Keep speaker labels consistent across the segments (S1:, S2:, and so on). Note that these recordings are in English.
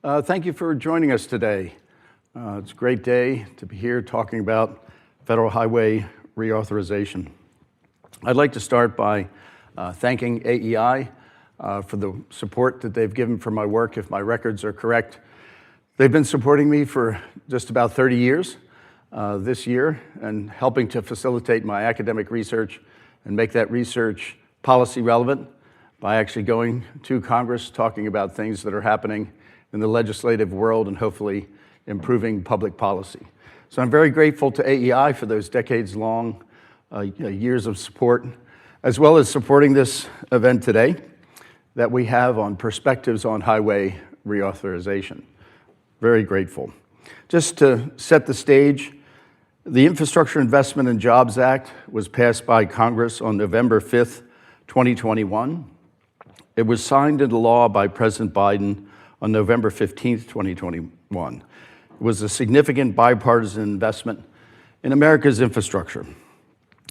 S1: Thank you for joining us today. It's a great day to be here talking about federal highway reauthorization. I'd like to start by thanking AEI for the support that they've given for my work. If my records are correct, they've been supporting me for just about 30 years this year and helping to facilitate my academic research and make that research policy relevant by actually going to Congress, talking about things that are happening in the legislative world and hopefully improving public policy. So I'm very grateful to AEI for those decades-long years of support, as well as supporting this event today that we have on perspectives on highway reauthorization. Very grateful. Just to set the stage, the Infrastructure Investment and Jobs Act was passed by Congress on November 5th, 2021. It was signed into law by President Biden on November 15th, 2021. It was a significant bipartisan investment in America's infrastructure.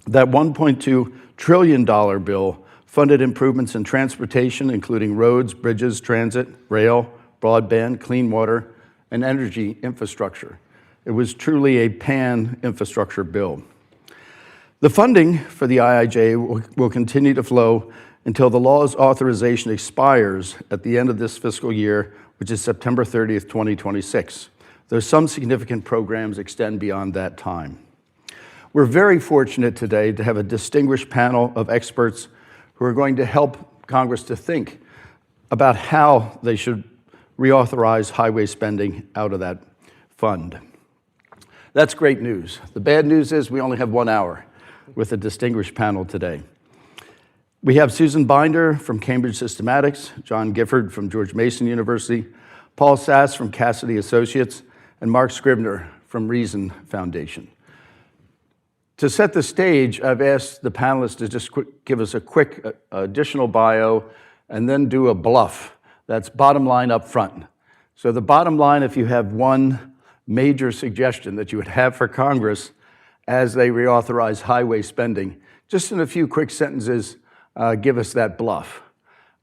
S1: That $1.2 trillion bill funded improvements in transportation, including roads, bridges, transit, rail, broadband, clean water, and energy infrastructure. It was truly a pan-infrastructure bill. The funding for the IIJA will continue to flow until the law's authorization expires at the end of this fiscal year, which is September 30th, 2026. Though some significant programs extend beyond that time. We're very fortunate today to have a distinguished panel of experts who are going to help Congress to think about how they should reauthorize highway spending out of that fund. That's great news. The bad news is we only have 1 hour with a distinguished panel today. We have Susan Binder from Cambridge Systematics, John Gifford from George Mason University, Paul Sass from Cassidy Associates, and Mark Scribner from Reason Foundation. To set the stage, I've asked the panelists to just give us a quick additional bio and then do a bluff. That's bottom line up front. So the bottom line, if you have one major suggestion that you would have for Congress as they reauthorize highway spending, just in a few quick sentences, give us that bluff.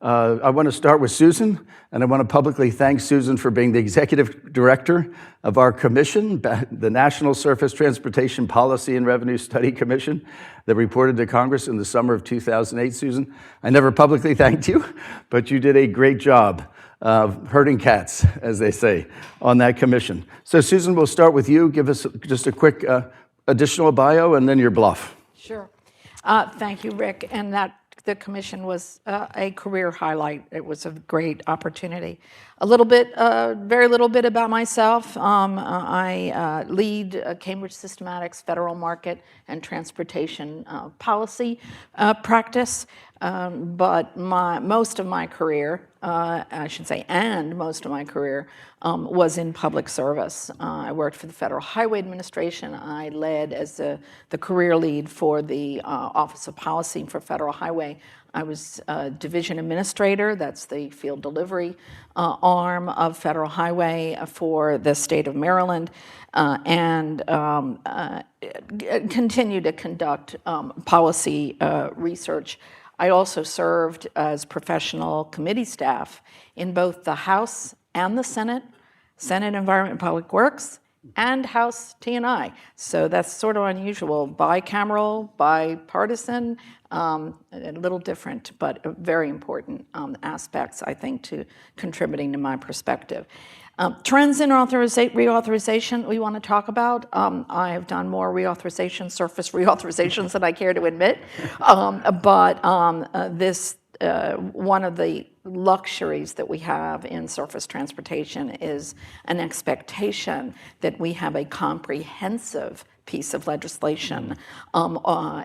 S1: I want to start with Susan, and I want to publicly thank Susan for being the executive director of our commission, the National Surface Transportation Policy and Revenue Study Commission that reported to Congress in the summer of 2008, Susan. I never publicly thanked you, but you did a great job herding cats, as they say, on that commission. So Susan, we'll start with you. Give us just a quick additional bio and then your bluff.
S2: Sure. Thank you, Rick. And the commission was a career highlight. It was a great opportunity. Very little bit about myself. I lead Cambridge Systematics Federal Market and Transportation Policy practice. But most of my career, was in public service. I worked for the Federal Highway Administration. I led as the career lead for the Office of Policy for Federal Highway. I was division administrator, that's the field delivery arm of Federal Highway for the state of Maryland, and continue to conduct policy research. I also served as professional committee staff in both the House and the Senate Environment and Public Works, and House T&I. So that's sort of unusual, bicameral, bipartisan, a little different, but very important aspects, I think, to contributing to my perspective. Trends in reauthorization we want to talk about. I have done more surface reauthorizations than I care to admit, this one of the luxuries that we have in surface transportation is an expectation that we have a comprehensive piece of legislation.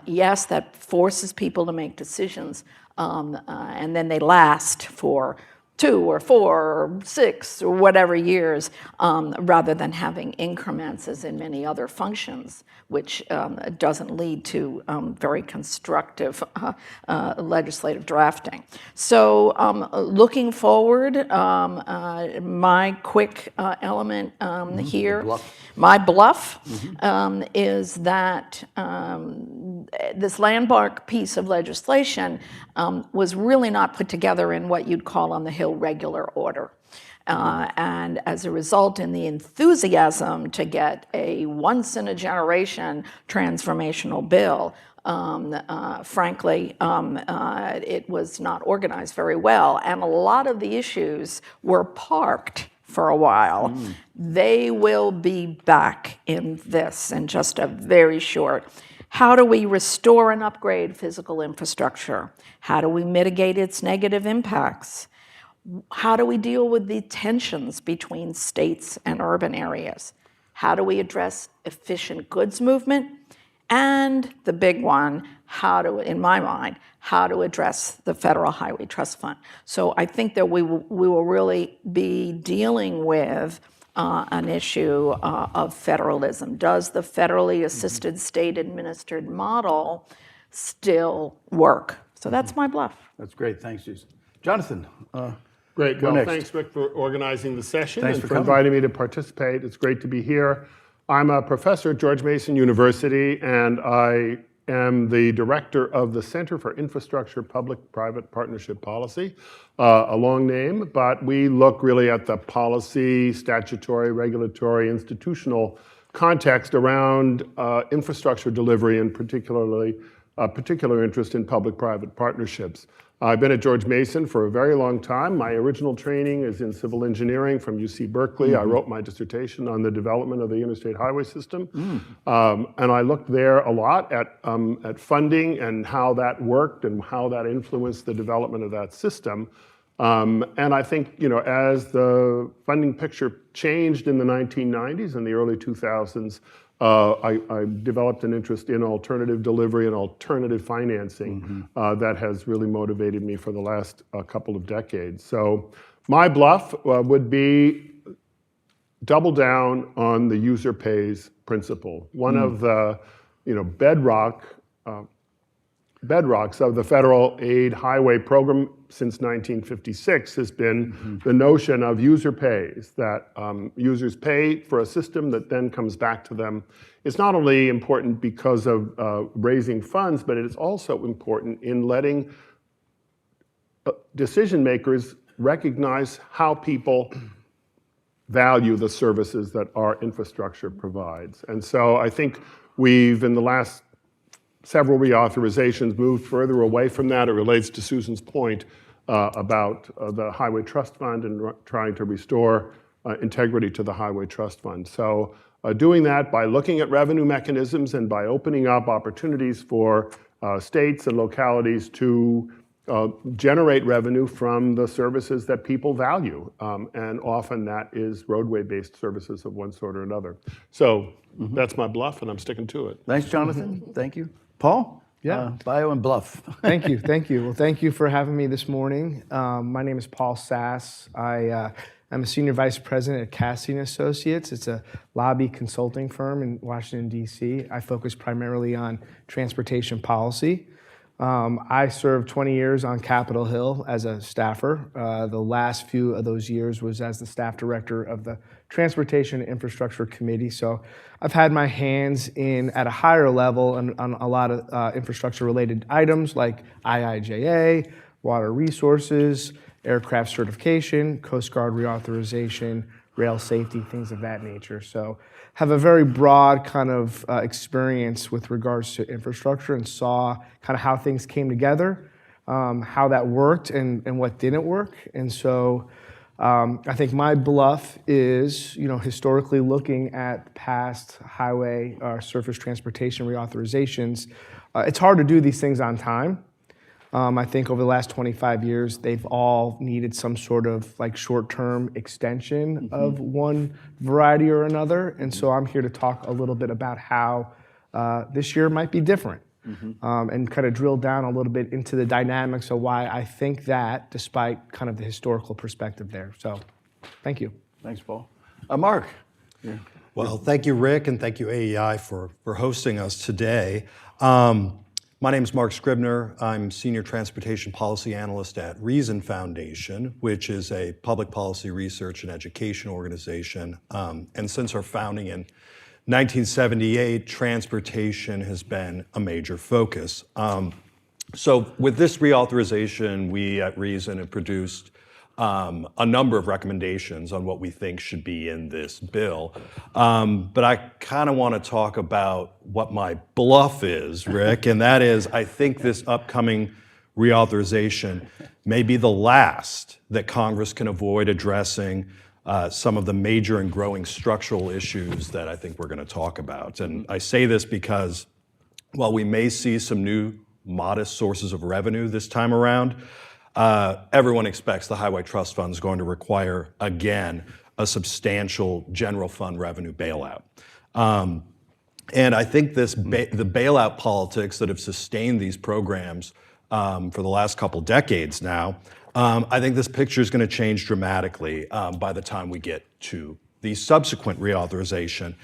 S2: Yes, that forces people to make decisions, and then they last for 2 or 4 or 6 or whatever years, rather than having increments as in many other functions, which doesn't lead to very constructive legislative drafting. So looking forward, my quick element here, my bluff is that this landmark piece of legislation was really not put together in what you'd call on the Hill until regular order. And as a result, in the enthusiasm to get a once-in-a-generation transformational bill, frankly, it was not organized very well. And a lot of the issues were parked for a while. They will be back in this in just a very short. How do we restore and upgrade physical infrastructure? How do we mitigate its negative impacts? How do we deal with the tensions between states and urban areas? How do we address efficient goods movement? And the big one, in my mind, how to address the Federal Highway Trust Fund. So I think that we will really be dealing with an issue of federalism. Does the federally assisted state administered model still work? So that's my bluff.
S1: That's great. Thanks, Susan. Jonathan.
S3: Great.
S1: Go
S3: Well,
S1: next.
S3: thanks, Rick, for organizing the session
S1: Thanks
S3: and
S1: for
S3: for
S1: coming.
S3: inviting me to participate. It's great to be here. I'm a professor at George Mason University, and I am the director of the Center for Infrastructure Public-Private Partnership Policy, a long name, but we look really at the policy, statutory, regulatory, institutional context around infrastructure delivery, and particularly particular interest in public-private partnerships. I've been at George Mason for a very long time. My original training is in civil engineering from UC Berkeley. I wrote my dissertation on the development of the interstate highway system. And I looked there a lot at funding and how that worked and how that influenced the development of that system. And I think, as the funding picture changed in the 1990s and the early 2000s, I developed an interest in alternative delivery and alternative financing that has really motivated me for the last couple of decades. So my bluff would be double down on the user pays principle. One of the bedrocks of the federal aid highway program since 1956 has been the notion of user pays, that users pay for a system that then comes back to them. It's not only important because of raising funds, but it is also important in letting decision makers recognize how people value the services that our infrastructure provides. And so I think we've, in the last several reauthorizations, moved further away from that. It relates to Susan's point about the Highway Trust Fund and trying to restore integrity to the Highway Trust Fund. So doing that by looking at revenue mechanisms and by opening up opportunities for states and localities to generate revenue from the services that people value. And often that is roadway-based services of one sort or another. So that's my bluff, and I'm sticking to it.
S1: Thanks, Jonathan. Thank you. Paul?
S4: Yeah.
S1: Bio and bluff.
S4: Thank you. Well, thank you for having me this morning. My name is Paul Sass. I'm a senior vice president at Cassidy & Associates. It's a lobby consulting firm in Washington, D.C. I focus primarily on transportation policy. I served 20 years on Capitol Hill as a staffer. The last few of those years was as the staff director of the Transportation and Infrastructure Committee. So I've had my hands in at a higher level on a lot of infrastructure-related items like IIJA, water resources, aircraft certification, Coast Guard reauthorization, rail safety, things of that nature. So have a very broad kind of experience with regards to infrastructure and saw kind of how things came together, how that worked and what didn't work. And so I think my bluff is, historically looking at past highway or surface transportation reauthorizations, it's hard to do these things on time. I think over the last 25 years, they've all needed some sort of like short-term extension of one variety or another. And so I'm here to talk a little bit about how this year might be different and kind of drill down a little bit into the dynamics of why I think that, despite kind of the historical perspective there. So thank you.
S1: Thanks, Paul. Mark?
S5: Well, thank you, Rick, and thank you, AEI, for hosting us today. My name is Mark Scribner. I'm Senior Transportation Policy Analyst at Reason Foundation, which is a public policy research and education organization. And since our founding in 1978, transportation has been a major focus. So with this reauthorization, we at Reason have produced a number of recommendations on what we think should be in this bill. But I kind of want to talk about what my bluff is, Rick, and that is I think this upcoming reauthorization may be the last that Congress can avoid addressing some of the major and growing structural issues that I think we're going to talk about. And I say this because while we may see some new modest sources of revenue this time around, everyone expects the Highway Trust Fund is going to require, again, a substantial general fund revenue bailout. And I think the bailout politics that have sustained these programs for the last couple decades now, I think this picture is going to change dramatically by the time we get to the subsequent reauthorization.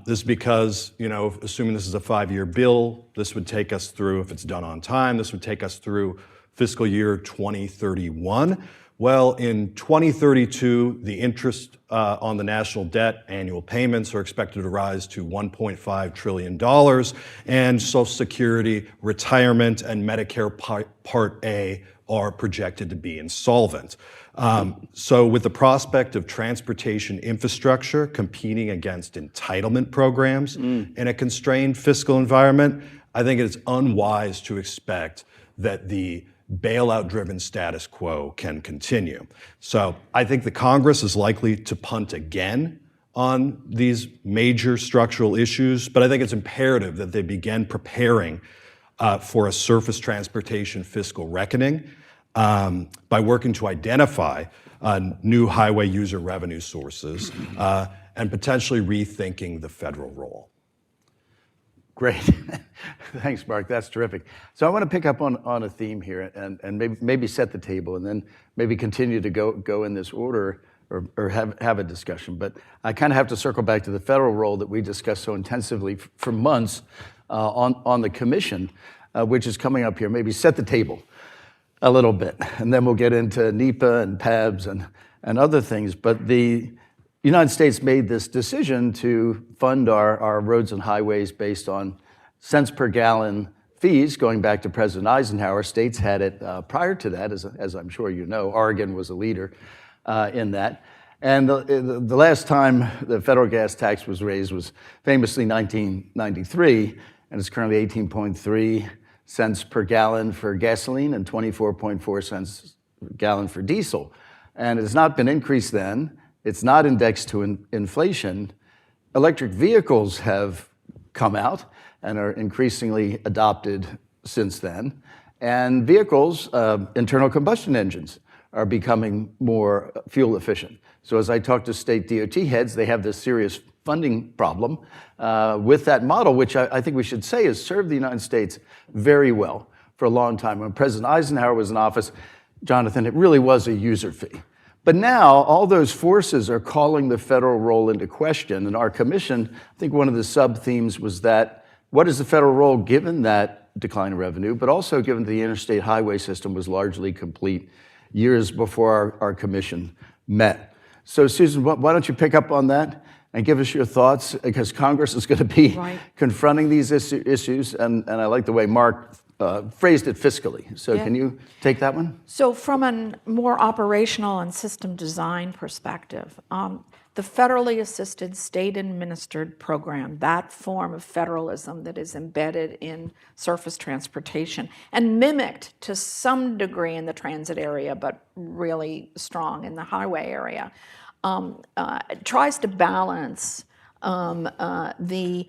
S5: This is because, assuming this is a 5-year bill, this would take us through, if it's done on time, this would take us through fiscal year 2031. Well, in 2032, the interest on the national debt annual payments are expected to rise to $1.5 trillion, and Social Security, retirement, and Medicare Part A are projected to be insolvent. So with the prospect of transportation infrastructure competing against entitlement programs in a constrained fiscal environment, I think it's unwise to expect that the bailout-driven status quo can continue. So I think the Congress is likely to punt again on these major structural issues, but I think it's imperative that they begin preparing for a surface transportation fiscal reckoning by working to identify new highway user revenue sources and potentially rethinking the federal role.
S1: Great. Thanks, Mark. That's terrific. So I want to pick up on a theme here and maybe set the table and then maybe continue to go in this order or have a discussion. But I kind of have to circle back to the federal role that we discussed so intensively for months on the commission, which is coming up here. Maybe set the table a little bit, and then we'll get into NEPA and PABs and other things. But the United States made this decision to fund our roads and highways based on cents per gallon fees, going back to President Eisenhower. States had it prior to that, as I'm sure you know. Oregon was a leader in that. And the last time the federal gas tax was raised was famously 1993, and it's currently 18.3 cents per gallon for gasoline and 24.4 cents per gallon for diesel. And it has not been increased then. It's not indexed to inflation. Electric vehicles have come out and are increasingly adopted since then. And vehicles, internal combustion engines, are becoming more fuel efficient. So as I talk to state DOT heads, they have this serious funding problem with that model, which I think we should say has served the United States very well for a long time. When President Eisenhower was in office, Jonathan, it really was a user fee. But now all those forces are calling the federal role into question. And our commission, I think one of the sub-themes was that what is the federal role given that decline in revenue, but also given the interstate highway system was largely complete years before our commission met. So Susan, why don't you pick up on that and give us your thoughts, because Congress is going to be confronting these issues. And I like the way Mark phrased it fiscally. So can you take that one?
S2: So from a more operational and system design perspective, the federally assisted state administered program, that form of federalism that is embedded in surface transportation and mimicked to some degree in the transit area, but really strong in the highway area, tries to balance the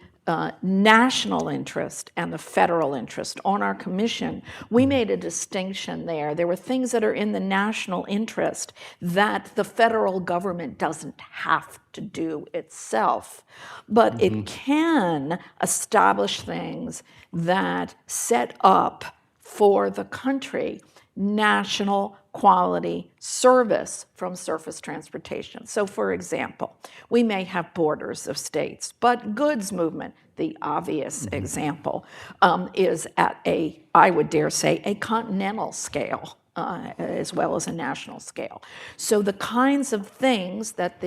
S2: national interest and the federal interest. On our commission, we made a distinction there. There were things that are in the national interest that the federal government doesn't have to do itself, but it can establish things that set up for the country national quality service from surface transportation. So for example, we may have borders of states, but goods movement, the obvious example, is at I would dare say, a continental scale as well as a national scale. So the kinds of things that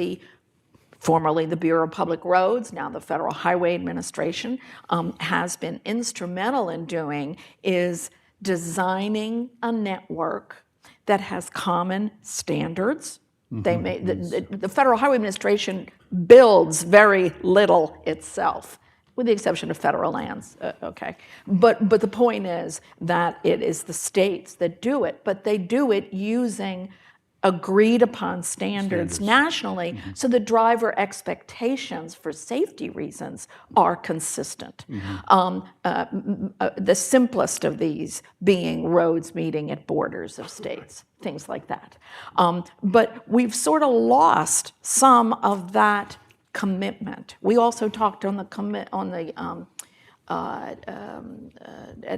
S2: formerly the Bureau of Public Roads, now the Federal Highway Administration, has been instrumental in doing is designing a network that has common standards. The Federal Highway Administration builds very little itself, with the exception of federal lands, okay. But the point is that it is the states that do it, but they do it using agreed upon standards nationally, so the driver expectations for safety reasons are consistent. The simplest of these being roads meeting at borders of states, things like that. But we've sort of lost some of that commitment. We also talked on at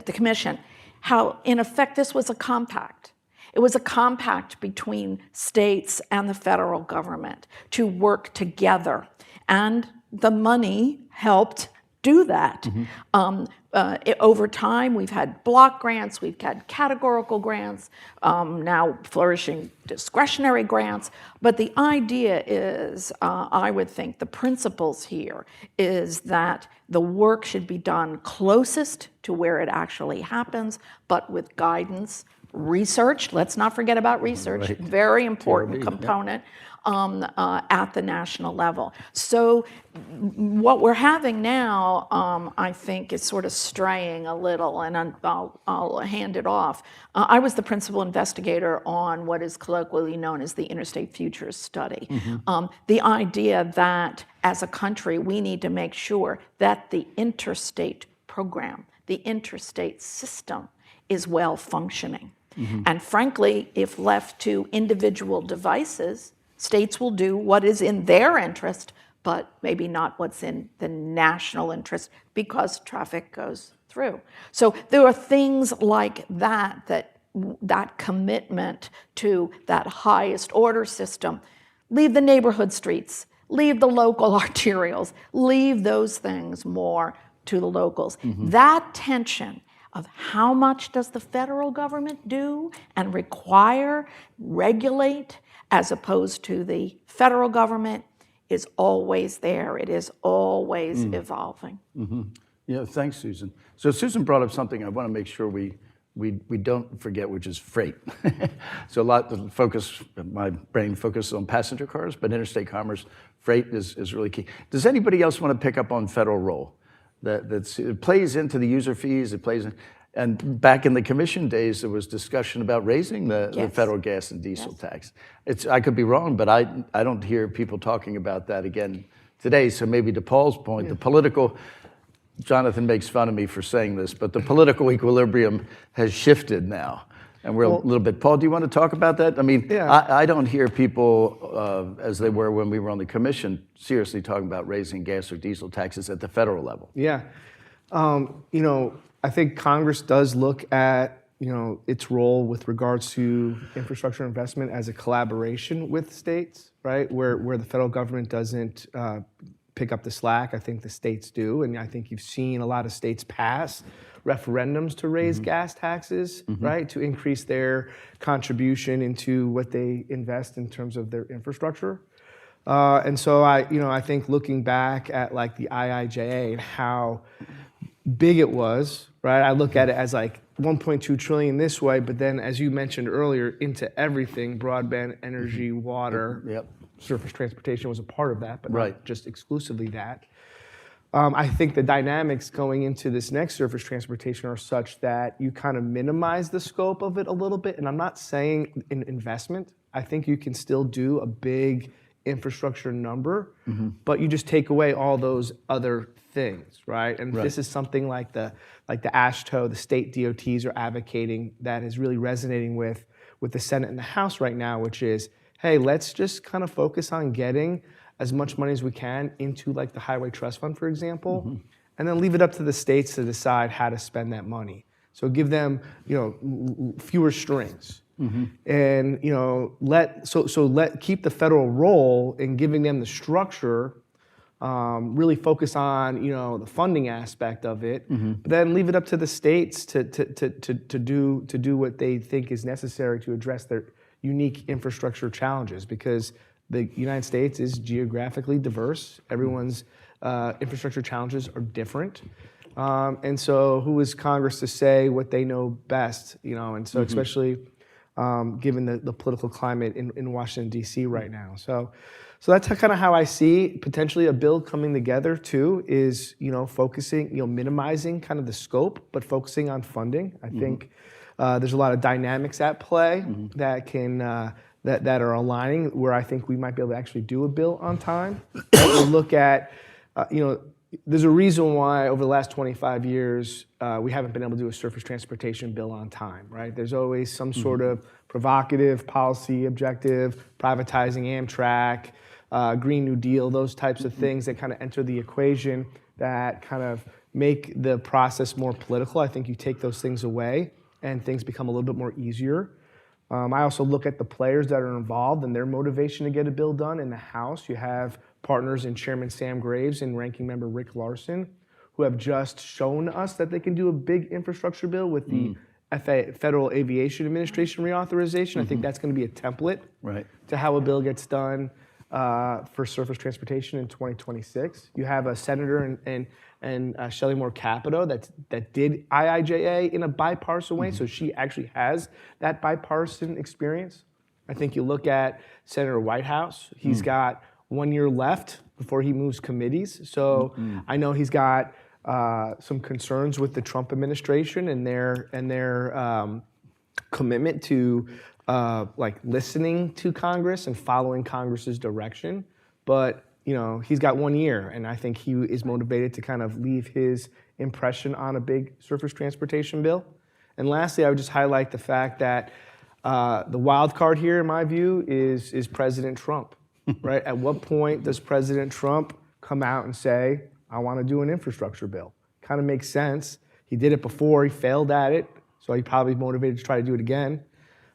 S2: the commission how, in effect, this was a compact. It was a compact between states and the federal government to work together, and the money helped do that. Over time, we've had block grants, we've had categorical grants, now flourishing discretionary grants, but the idea is, I would think the principles here is that the work should be done closest to where it actually happens, but with guidance. Research, let's not forget about research, very important component at the national level. So what we're having now, I think, is sort of straying a little, and I'll hand it off. I was the principal investigator on what is colloquially known as the Interstate Futures Study. The idea that as a country, we need to make sure that the interstate program, the interstate system, is well functioning. And frankly, if left to individual devices, states will do what is in their interest, but maybe not what's in the national interest because traffic goes through. So there are things like that commitment to that highest order system. Leave the neighborhood streets, leave the local arterials, leave those things more to the locals. That tension of how much does the federal government do and require, regulate, as opposed to the federal government, is always there. It is always evolving.
S1: Yeah, thanks, Susan. So Susan brought up something I want to make sure we don't forget, which is freight. So a lot of focus, my brain focuses on passenger cars, but interstate commerce, freight is really key. Does anybody else want to pick up on federal role? It plays into the user fees, it plays in, and back in the commission days, there was discussion about raising the federal gas and diesel tax. I could be wrong, but I don't hear people talking about that again today. So maybe to Paul's point, the political, Jonathan makes fun of me for saying this, but the political equilibrium has shifted now. And we're a little bit, Paul, do you want to talk about that? I mean, I don't hear people, as they were when we were on the commission, seriously talking about raising gas or diesel taxes at the federal level.
S4: Yeah. I think Congress does look at, its role with regards to infrastructure investment as a collaboration with states, right? Where the federal government doesn't pick up the slack, I think the states do. And I think you've seen a lot of states pass referendums to raise gas taxes, right, to increase their contribution into what they invest in terms of their infrastructure. And so I think looking back at like the IIJA and how big it was, right, I look at it as like 1.2 trillion this way, but then as you mentioned earlier, into everything, broadband, energy, water, surface transportation was a part of that, but not just exclusively that. I think the dynamics going into this next surface transportation are such that you kind of minimize the scope of it a little bit. And I'm not saying in investment. I think you can still do a big infrastructure number, but you just take away all those other things, right? And this is something like the AASHTO, the state DOTs are advocating, that is really resonating with the Senate and the House right now, which is, hey, let's just kind of focus on getting as much money as we can into like the Highway Trust Fund, for example, and then leave it up to the states to decide how to spend that money. So give them, fewer strings, and keep the federal role in giving them the structure. Really focus on the funding aspect of it, but then leave it up to the states to do what they think is necessary to address their unique infrastructure challenges, because the United States is geographically diverse. Everyone's infrastructure challenges are different. And so who is Congress to say what they know best? And so especially given the political climate in Washington, D.C. right now. So that's kind of how I see potentially a bill coming together too, is, focusing, minimizing kind of the scope, but focusing on funding. I think there's a lot of dynamics at play that can, that are aligning, where I think we might be able to actually do a bill on time. We look at, there's a reason why over the last 25 years we haven't been able to do a surface transportation bill on time, right? There's always some sort of provocative policy objective, privatizing Amtrak, Green New Deal, those types of things that kind of enter the equation that kind of make the process more political. I think you take those things away and things become a little bit more easier. I also look at the players that are involved and their motivation to get a bill done. In the House, you have partners in Chairman Sam Graves and Ranking Member Rick Larsen, who have just shown us that they can do a big infrastructure bill with the Federal Aviation Administration reauthorization. I think that's going to be a template to how a bill gets done for surface transportation in 2026. You have a senator and Shelley Moore Capito that did IIJA in a bipartisan way, so she actually has that bipartisan experience. I think you look at Senator Whitehouse, he's got 1 year left before he moves committees. So I know he's got some concerns with the Trump administration and their commitment to listening to Congress and following Congress's direction. But he's got 1 year, and I think he is motivated to kind of leave his impression on a big surface transportation bill. And lastly, I would just highlight the fact that the wild card here, in my view, is President Trump. Right? At what point does President Trump come out and say, I want to do an infrastructure bill? Kind of makes sense. He did it before, he failed at it, so he's probably motivated to try to do it again.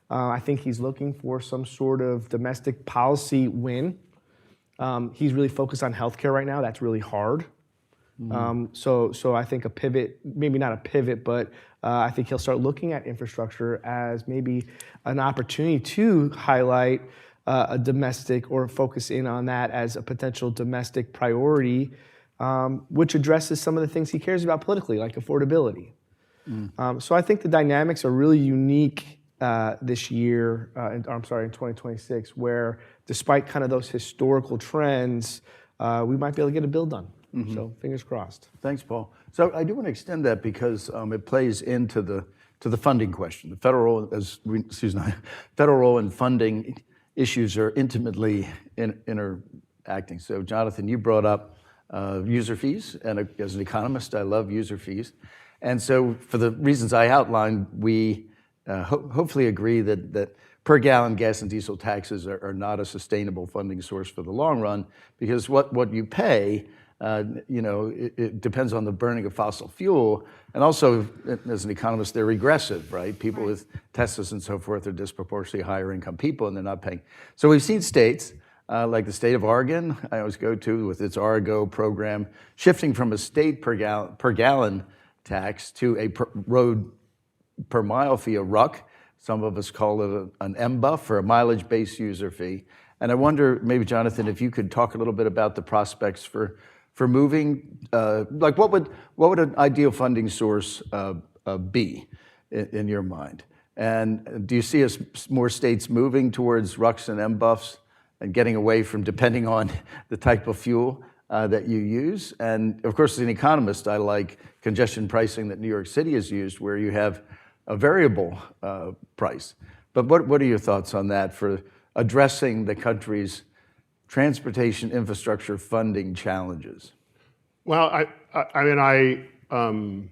S4: I think he's looking for some sort of domestic policy win. He's really focused on healthcare right now. That's really hard. So I think a pivot, maybe not a pivot, but I think he'll start looking at infrastructure as maybe an opportunity to highlight a domestic, or focus in on that as a potential domestic priority, which addresses some of the things he cares about politically, like affordability. So I think the dynamics are really unique this year, in 2026, where despite kind of those historical trends, we might be able to get a bill done. So fingers crossed.
S1: Thanks, Paul. So I do want to extend that because it plays into the funding question. The federal role in funding issues are intimately interacting. So Jonathan, you brought up user fees, and as an economist, I love user fees. And so for the reasons I outlined, we hopefully agree that per gallon gas and diesel taxes are not a sustainable funding source for the long run, because what you pay, it depends on the burning of fossil fuel. And also, as an economist, they're regressive, right? People with Teslas and so forth are disproportionately higher income people, and they're not paying. So we've seen states, like the state of Oregon, I always go to with its Origo program, shifting from a state per gallon tax to a road per mile fee, a RUC. Some of us call it an MBUF, or a mileage-based user fee. And I wonder, maybe Jonathan, if you could talk a little bit about the prospects for moving, what would an ideal funding source be in your mind? And do you see more states moving towards RUCs and MBUFs and getting away from depending on the type of fuel that you use? And of course, as an economist, I like congestion pricing that New York City has used, where you have a variable price. But what are your thoughts on that for addressing the country's transportation infrastructure funding challenges?
S3: Well,
S1: and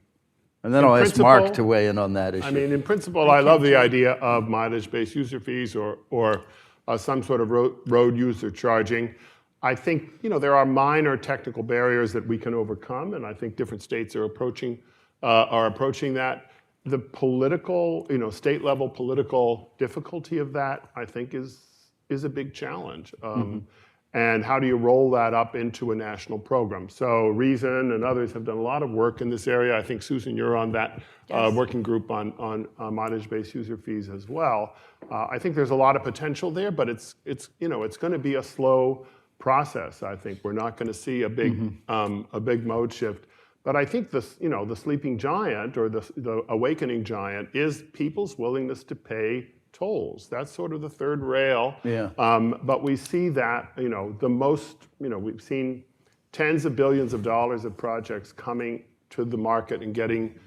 S1: then I'll ask Mark to weigh in on that issue.
S3: I mean, in principle, I love the idea of mileage-based user fees or some sort of road user charging. I think there are minor technical barriers that we can overcome, and I think different states are approaching that. The political, state-level political difficulty of that, I think, is a big challenge. And how do you roll that up into a national program? So Reason and others have done a lot of work in this area. I think, Susan, you're on that working group on mileage-based user fees as well. I think there's a lot of potential there, but it's going to be a slow process. I think we're not going to see a big mode shift. But I think the sleeping giant, or the awakening giant, is people's willingness to pay tolls. That's sort of the third rail.
S1: Yeah.
S3: But we see that, we've seen tens of billions of dollars of projects coming to the market and getting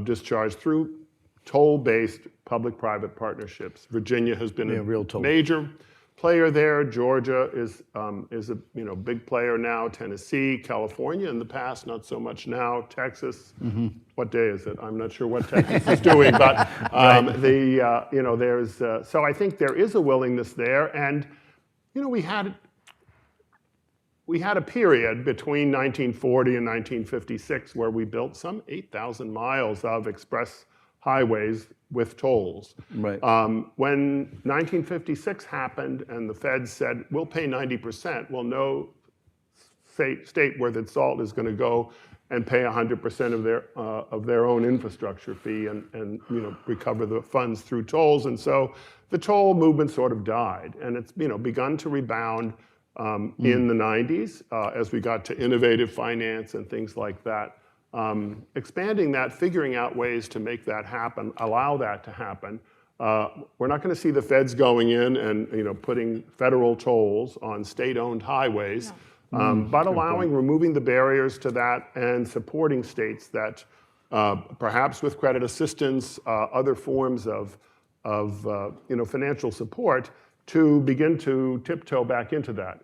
S3: discharged through toll-based public-private partnerships. Virginia has been a
S1: real toll.
S3: major player there. Georgia is a big player now. Tennessee, California in the past, not so much now. Texas, what day is it? I'm not sure what Texas is doing, but there's so I think there is a willingness there, and we had a period between 1940 and 1956 where we built some 8,000 miles of express highways with tolls.
S1: Right.
S3: When 1956 happened and the feds said, we'll pay 90%, well, no state worth its salt is going to go and pay 100% of their own infrastructure fee and recover the funds through tolls. And so the toll movement sort of died, and it's begun to rebound in the 90s as we got to innovative finance and things like that. Expanding that, figuring out ways to make that happen, allow that to happen. We're not going to see the feds going in and putting federal tolls on state-owned highways, but removing the barriers to that and supporting states that perhaps with credit assistance, other forms of financial support to begin to tiptoe back into that.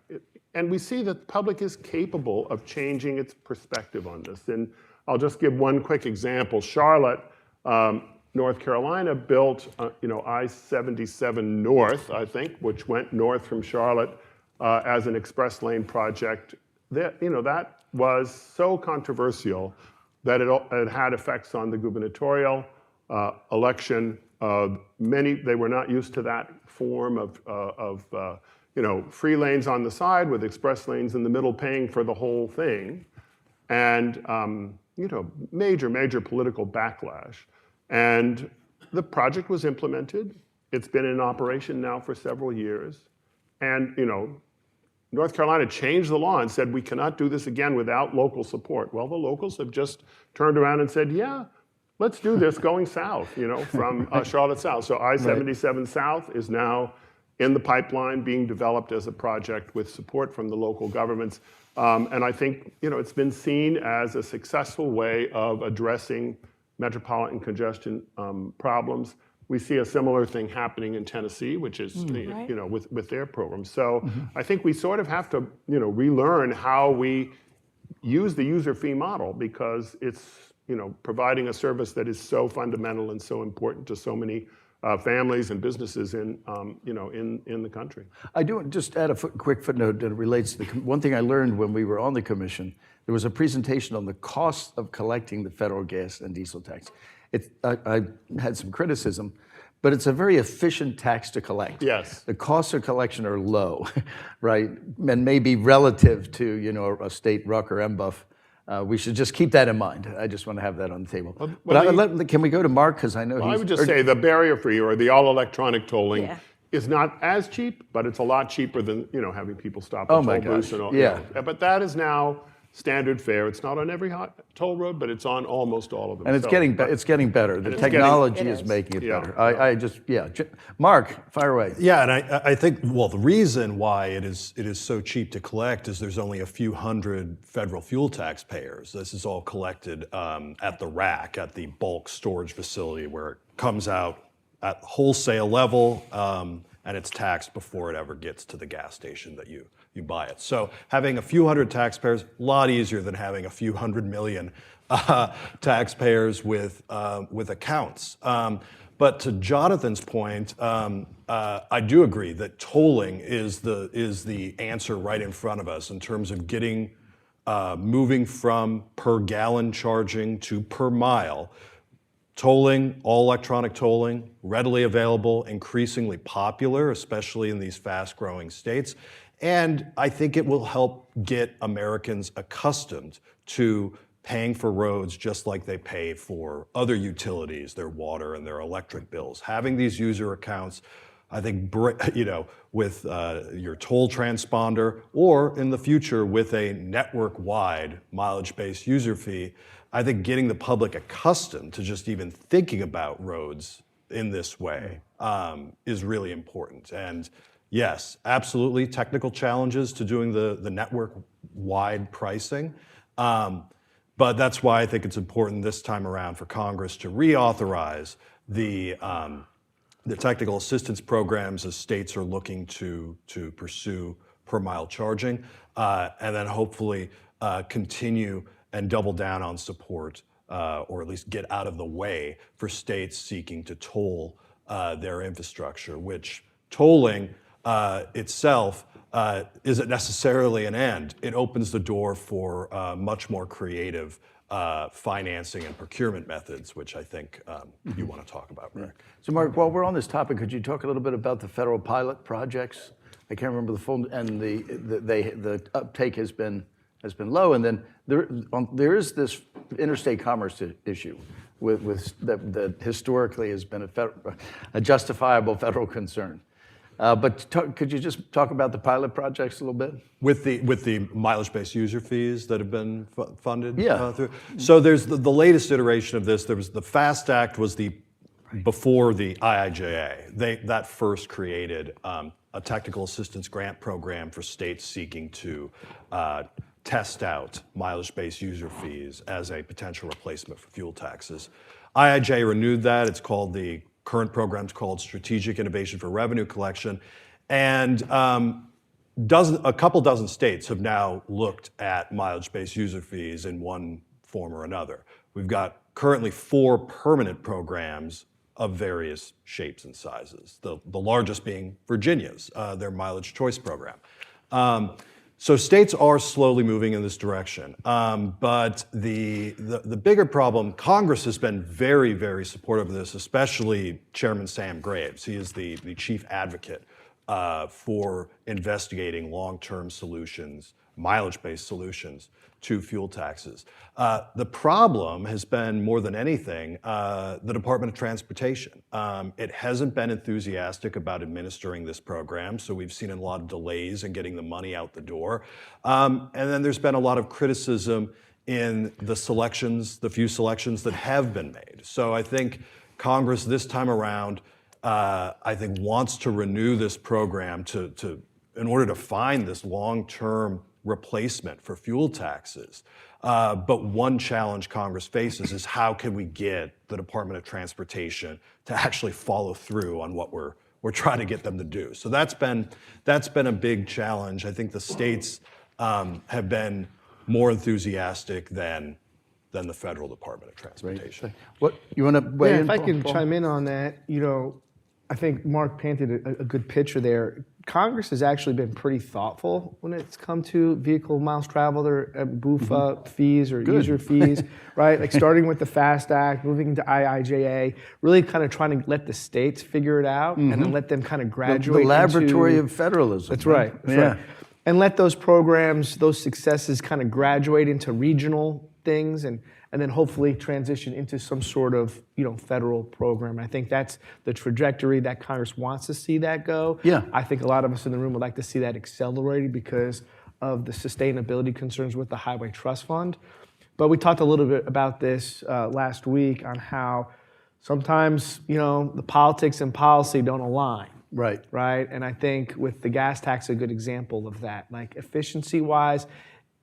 S3: And we see that the public is capable of changing its perspective on this. And I'll just give one quick example. Charlotte, North Carolina built, I-77 North, I think, which went north from Charlotte as an express lane project. That was so controversial that it had effects on the gubernatorial election. They were not used to that form of free lanes on the side with express lanes in the middle paying for the whole thing. And major political backlash. And the project was implemented. It's been in operation now for several years. And North Carolina changed the law and said, we cannot do this again without local support. Well, the locals have just turned around and said, yeah, let's do this going south, from Charlotte south. So I-77 South is now in the pipeline being developed as a project with support from the local governments. And I think it's been seen as a successful way of addressing metropolitan congestion problems. We see a similar thing happening in Tennessee, which is with their program. So I think we sort of have to relearn how we use the user fee model, because it's providing a service that is so fundamental and so important to so many families and businesses in the country.
S1: I do just add a quick footnote that relates to one thing I learned when we were on the commission. There was a presentation on the cost of collecting the federal gas and diesel tax. I had some criticism, but it's a very efficient tax to collect.
S3: Yes.
S1: The costs of collection are low, right? And maybe relative to a state RUC or MBUF. We should just keep that in mind. I just want to have that on the table. Can we go to Mark? Because I know
S3: I would just say the barrier free or the all electronic tolling is not as cheap, but it's a lot cheaper than having people stop at toll booths and all.
S1: Yeah.
S3: But that is now standard fare. It's not on every toll road, but it's on almost all of them.
S1: And it's getting better. The technology is making it better. Mark, fire away.
S5: Yeah, and I think, well, the reason why it is so cheap to collect is there's only a few hundred federal fuel taxpayers. This is all collected at the rack, at the bulk storage facility, where it comes out at wholesale level, and it's taxed before it ever gets to the gas station that you buy it. So having a few hundred taxpayers, a lot easier than having a few 100 million taxpayers with accounts. But to Jonathan's point, I do agree that tolling is the answer right in front of us in terms of getting moving from per gallon charging to per mile. Tolling, all electronic tolling, readily available, increasingly popular, especially in these fast-growing states. And I think it will help get Americans accustomed to paying for roads just like they pay for other utilities, their water and their electric bills. Having these user accounts, I think, with your toll transponder, or in the future with a network-wide mileage-based user fee, I think getting the public accustomed to just even thinking about roads in this way is really important. And yes, absolutely, technical challenges to doing the network-wide pricing. But that's why I think it's important this time around for Congress to reauthorize the technical assistance programs as states are looking to pursue per mile charging, and then hopefully continue and double down on support, or at least get out of the way for states seeking to toll their infrastructure, which tolling itself isn't necessarily an end. It opens the door for much more creative financing and procurement methods, which I think you want to talk about, Rick.
S1: So Mark, while we're on this topic, could you talk a little bit about the federal pilot projects? I can't remember the full, and the uptake has been low, and then there is this interstate commerce issue that historically has been a justifiable federal concern. But could you just talk about the pilot projects a little bit?
S5: With the mileage-based user fees that have been funded?
S1: Yeah.
S5: Through. So there's the latest iteration of this. There was the FAST Act was before the IIJA. That first created a technical assistance grant program for states seeking to test out mileage-based user fees as a potential replacement for fuel taxes. IIJA renewed that. It's called the current program's called Strategic Innovation for Revenue Collection, and a couple dozen states have now looked at mileage-based user fees in one form or another. We've got currently 4 permanent programs of various shapes and sizes, the largest being Virginia's, their mileage choice program. So states are slowly moving in this direction, but the bigger problem, Congress has been very, very supportive of this, especially Chairman Sam Graves. He is the chief advocate for investigating long-term solutions, mileage-based solutions to fuel taxes. The problem has been, more than anything, the Department of Transportation. It hasn't been enthusiastic about administering this program, so we've seen a lot of delays in getting the money out the door. And then there's been a lot of criticism in the few selections that have been made. So I think Congress this time around, I think, wants to renew this program in order to find this long-term replacement for fuel taxes. But one challenge Congress faces is how can we get the Department of Transportation to actually follow through on what we're trying to get them to do. So that's been a big challenge. I think the states have been more enthusiastic than the Federal Department of Transportation.
S1: What you want to weigh in?
S4: If I can chime in on that, I think Mark painted a good picture there. Congress has actually been pretty thoughtful when it's come to vehicle miles traveled or BUFA fees or user fees, right? Like starting with the FAST Act, moving into IIJA, really kind of trying to let the states figure it out and then let them kind of graduate.
S1: The laboratory of federalism.
S4: That's right. Right. And let those programs, those successes kind of graduate into regional things and then hopefully transition into some sort of federal program. I think that's the trajectory that Congress wants to see that go.
S1: Yeah.
S4: I think a lot of us in the room would like to see that accelerated because of the sustainability concerns with the Highway Trust Fund. But we talked a little bit about this last week on how sometimes the politics and policy don't align.
S1: Right.
S4: Right. And I think with the gas tax, a good example of that. Like efficiency-wise,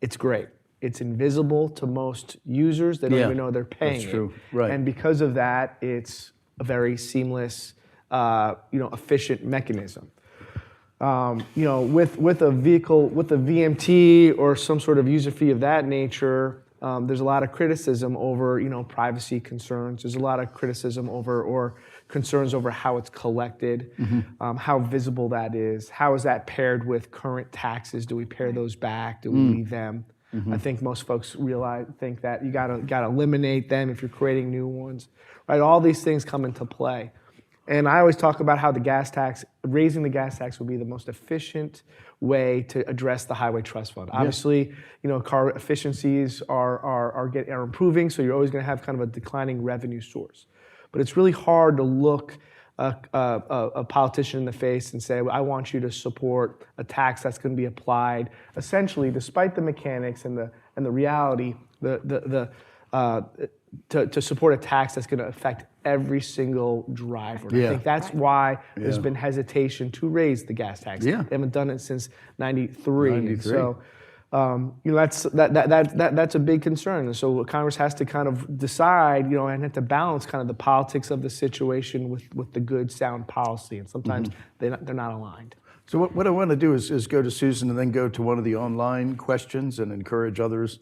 S4: it's great. It's invisible to most users. They don't even know they're paying.
S1: That's true. Right.
S4: And because of that, it's a very seamless, efficient mechanism. With a vehicle, with a VMT or some sort of user fee of that nature, there's a lot of criticism over, privacy concerns. There's a lot of criticism over or concerns over how it's collected, how visible that is. How is that paired with current taxes? Do we pare those back? Do we leave them? I think most folks think that you gotta eliminate them if you're creating new ones, right? All these things come into play, and I always talk about how raising the gas tax would be the most efficient way to address the Highway Trust Fund. Obviously, car efficiencies are improving, so you're always going to have kind of a declining revenue source, but it's really hard to look a politician in the face and say, I want you to support a tax that's going to be applied essentially, despite the mechanics and the reality, to support a tax that's going to affect every single driver. And
S1: Yeah.
S4: I think that's why there's
S1: Yeah.
S4: been hesitation to raise the gas tax.
S1: Yeah.
S4: They haven't done it since '93.
S1: 93.
S4: So, that's a big concern. And so Congress has to kind of decide, and have to balance kind of the politics of the situation with the good, sound policy. And sometimes they're not aligned.
S1: So what I want to do is go to Susan and then go to one of the online questions and encourage others.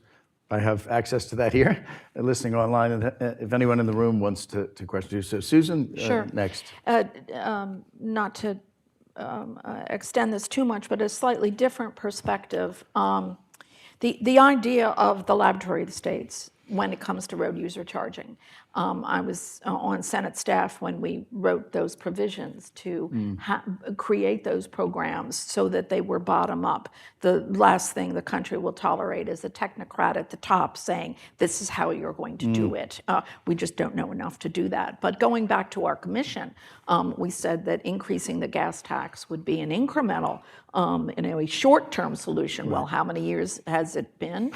S1: I have access to that here and listening online. And if anyone in the room wants to question you. So Susan,
S2: Sure.
S1: Next.
S2: Not to extend this too much, but a slightly different perspective. The idea of the laboratory of the states when it comes to road user charging. I was on Senate staff when we wrote those provisions to create those programs so that they were bottom up. The last thing the country will tolerate is a technocrat at the top saying, this is how you're going to do it. We just don't know enough to do that. But going back to our commission, we said that increasing the gas tax would be an incremental, a short-term solution. Well, how many years has it been?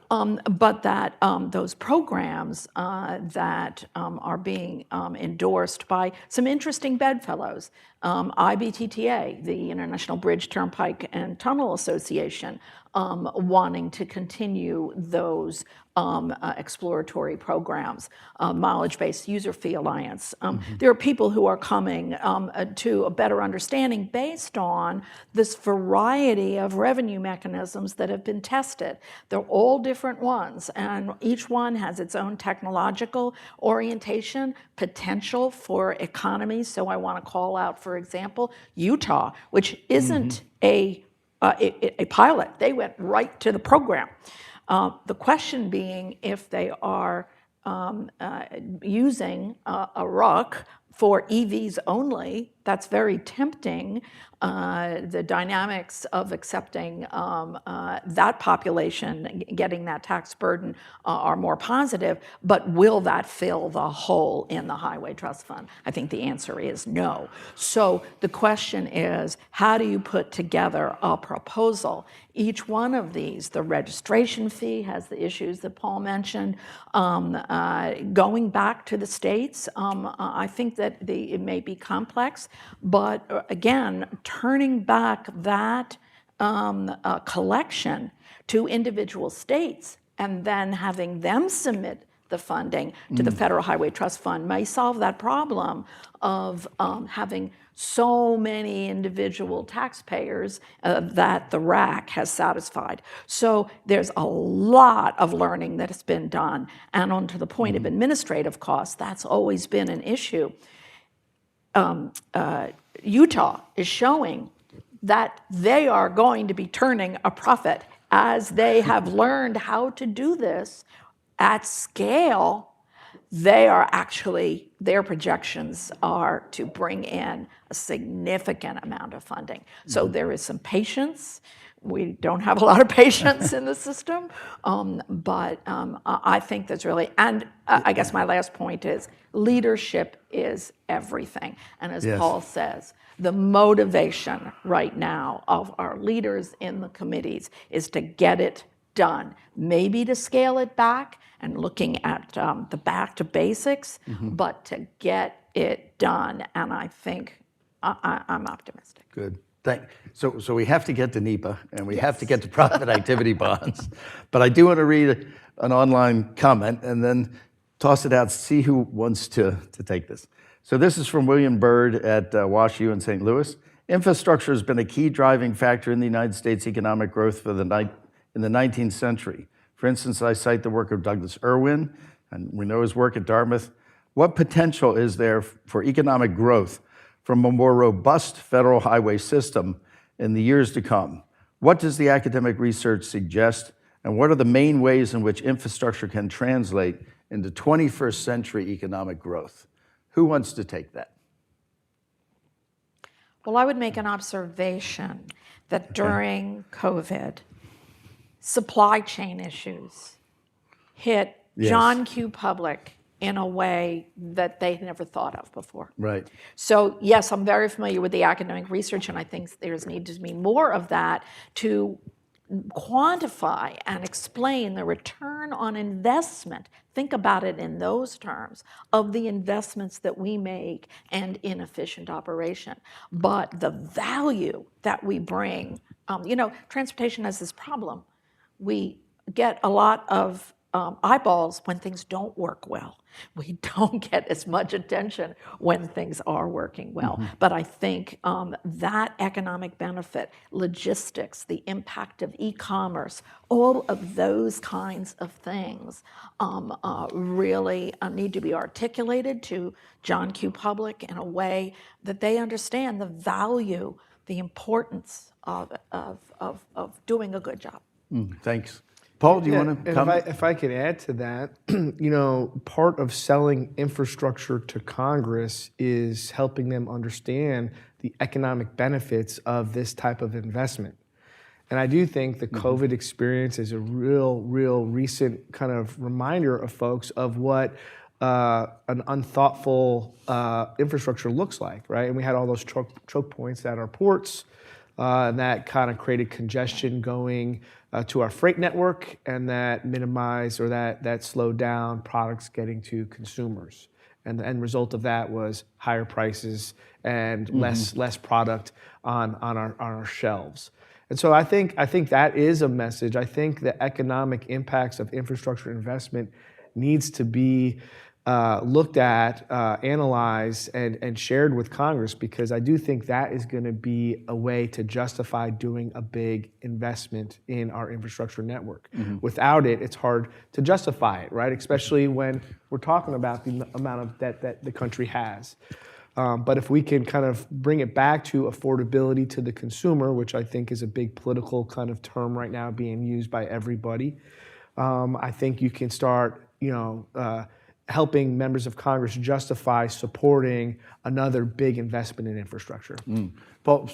S2: But that those programs that are being endorsed by some interesting bedfellows, IBTTA, the International Bridge, Turnpike, and Tunnel Association, wanting to continue those exploratory programs, Mileage-Based User Fee Alliance. There are people who are coming to a better understanding based on this variety of revenue mechanisms that have been tested. They're all different ones, and each one has its own technological orientation, potential for economies. So I want to call out, for example, Utah, which isn't a pilot. They went right to the program. The question being if they are using a RUC for EVs only, that's very tempting. The dynamics of accepting that population, getting that tax burden are more positive, but will that fill the hole in the Highway Trust Fund? I think the answer is no. So the question is, how do you put together a proposal? Each one of these, the registration fee has the issues that Paul mentioned. Going back to the states, I think that it may be complex, but again, turning back that collection to individual states and then having them submit the funding to the Federal Highway Trust Fund may solve that problem of having so many individual taxpayers that the RAC has satisfied. So there's a lot of learning that has been done. And on to the point of administrative costs, that's always been an issue. Utah is showing that they are going to be turning a profit as they have learned how to do this at scale. They are actually, their projections are to bring in a significant amount of funding. So there is some patience. We don't have a lot of patience in the system, but I think that's really, and I guess my last point is leadership is everything. And as Paul says, the motivation right now of our leaders in the committees is to get it done, maybe to scale it back and looking at the back to basics, but to get it done. And I think I'm optimistic.
S1: Good. So we have to get to NEPA and we have to get to profit activity bonds. But I do want to read an online comment and then toss it out, see who wants to take this. So this is from William Byrd at WashU in St. Louis. Infrastructure has been a key driving factor in the United States economic growth in the 19th century. For instance, I cite the work of Douglas Irwin, and we know his work at Dartmouth. What potential is there for economic growth from a more robust federal highway system in the years to come? What does the academic research suggest, and what are the main ways in which infrastructure can translate into 21st century economic growth? Who wants to take that?
S2: Well, I would make an observation that during COVID, supply chain issues hit John Q. Public in a way that they never thought of before.
S1: Right.
S2: So yes, I'm very familiar with the academic research, and I think there's needs to be more of that to quantify and explain the return on investment, think about it in those terms, of the investments that we make and inefficient operation. But the value that we bring, transportation has this problem. We get a lot of eyeballs when things don't work well. We don't get as much attention when things are working well. But I think that economic benefit, logistics, the impact of e-commerce, all of those kinds of things really need to be articulated to John Q. Public in a way that they understand the value, the importance of doing a good job.
S1: Thanks. Paul, do you want to
S4: And
S1: comment?
S4: if I could add to that, part of selling infrastructure to Congress is helping them understand the economic benefits of this type of investment. And I do think the COVID experience is a real recent kind of reminder of folks of what an unthoughtful infrastructure looks like, right? And we had all those choke points at our ports, and that kind of created congestion going to our freight network, and that minimized or that slowed down products getting to consumers. And the end result of that was higher prices and less product on our shelves. And so I think that is a message. I think the economic impacts of infrastructure investment needs to be looked at, analyzed, and shared with Congress, because I do think that is going to be a way to justify doing a big investment in our infrastructure network. Without it, it's hard to justify it, right? Especially when we're talking about the amount of debt that the country has. But if we can kind of bring it back to affordability to the consumer, which I think is a big political kind of term right now being used by everybody, I think you can start, helping members of Congress justify supporting another big investment in infrastructure.
S1: Paul,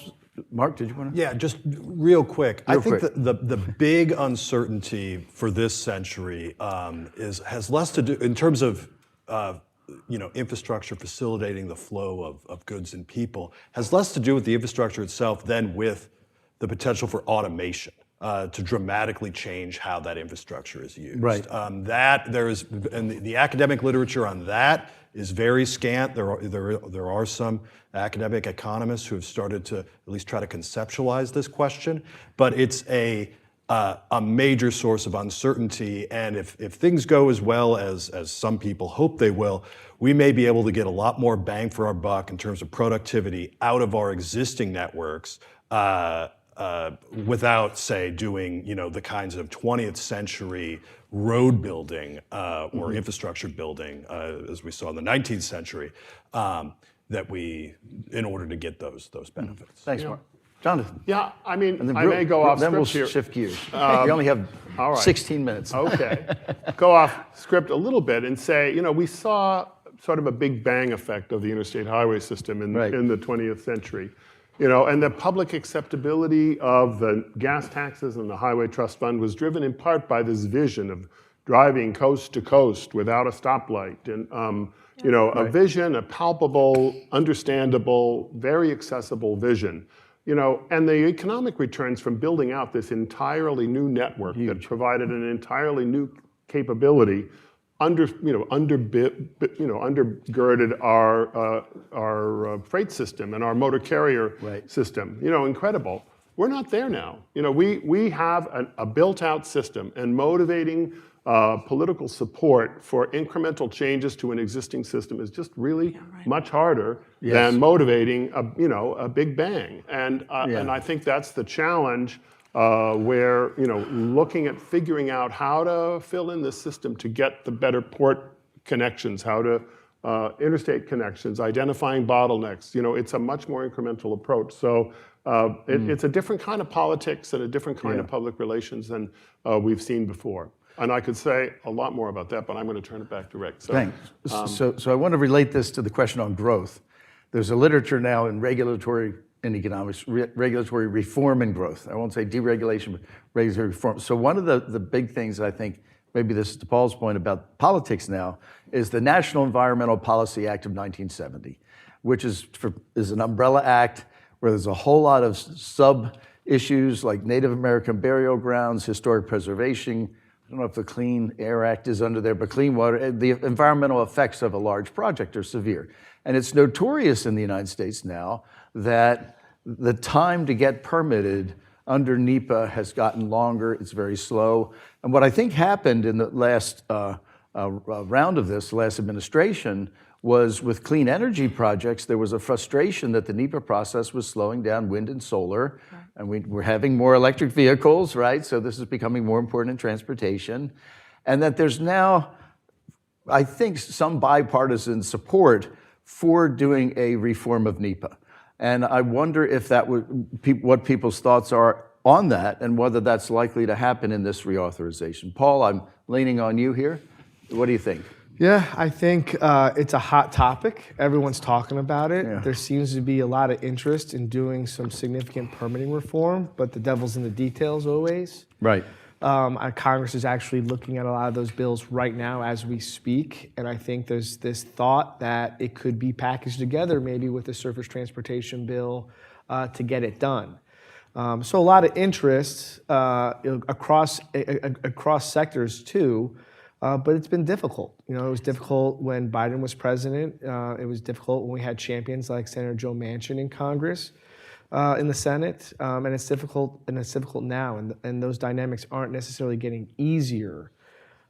S1: Mark, did you want to?
S5: Yeah, just real quick. I think the big uncertainty for this century has less to do in terms of infrastructure facilitating the flow of goods and people, has less to do with the infrastructure itself than with the potential for automation. To dramatically change how that infrastructure is used.
S1: Right.
S5: And the academic literature on that is very scant. There are some academic economists who have started to at least try to conceptualize this question, but it's a major source of uncertainty. And if things go as well as some people hope they will, we may be able to get a lot more bang for our buck in terms of productivity out of our existing networks. Without, say, doing the kinds of 20th century road building or infrastructure building, as we saw in the 19th century, in order to get those benefits.
S1: Thanks, Mark. Jonathan.
S3: Yeah, I mean, I may go off
S1: then
S3: script
S1: we'll
S3: here.
S1: shift gears. We only have 16 minutes.
S3: Okay. Go off script a little bit and say, we saw sort of a big bang effect of the interstate highway system in the 20th century. And the public acceptability of the gas taxes and the Highway Trust Fund was driven in part by this vision of driving coast to coast without a stoplight. And, a vision, a palpable, understandable, very accessible vision. And the economic returns from building out this entirely new network that provided an entirely new capability undergirded our freight system and our motor carrier system. Incredible. We're not there now. We have a built-out system, and motivating political support for incremental changes to an existing system is just really much harder than motivating a big bang. And I think that's the challenge. Where looking at figuring out how to fill in this system to get the better port connections, how to interstate connections, identifying bottlenecks. It's a much more incremental approach. So it's a different kind of politics and a different kind of public relations than we've seen before. And I could say a lot more about that, but I'm going to turn it back to Rick. So,
S1: Thanks. So I want to relate this to the question on growth. There's a literature now in regulatory in economics, regulatory reform and growth. I won't say deregulation, but regulatory reform. So one of the big things I think, maybe this is to Paul's point about politics now, is the National Environmental Policy Act of 1970, which is an umbrella act where there's a whole lot of issues like Native American burial grounds, historic preservation. I don't know if the Clean Air Act is under there, but clean water, the environmental effects of a large project are severe. And it's notorious in the United States now that the time to get permitted under NEPA has gotten longer, it's very slow. And what I think happened in the last round of this, the last administration, was with clean energy projects, there was a frustration that the NEPA process was slowing down wind and solar, and we're having more electric vehicles, right? So this is becoming more important in transportation. And that there's now, I think, some bipartisan support for doing a reform of NEPA. And I wonder if that would, what people's thoughts are on that and whether that's likely to happen in this reauthorization. Paul, I'm leaning on you here. What do you think?
S4: Yeah, I think it's a hot topic. Everyone's talking about it.
S1: Yeah.
S4: There seems to be a lot of interest in doing some significant permitting reform, but the devil's in the details always.
S1: Right.
S4: Congress is actually looking at a lot of those bills right now as we speak, and I think there's this thought that it could be packaged together maybe with a surface transportation bill to get it done. So a lot of interest across sectors too, but it's been difficult. You know, it was difficult when Biden was president. It was difficult when we had champions like Senator Joe Manchin in Congress. In the Senate, and it's difficult now, and those dynamics aren't necessarily getting easier.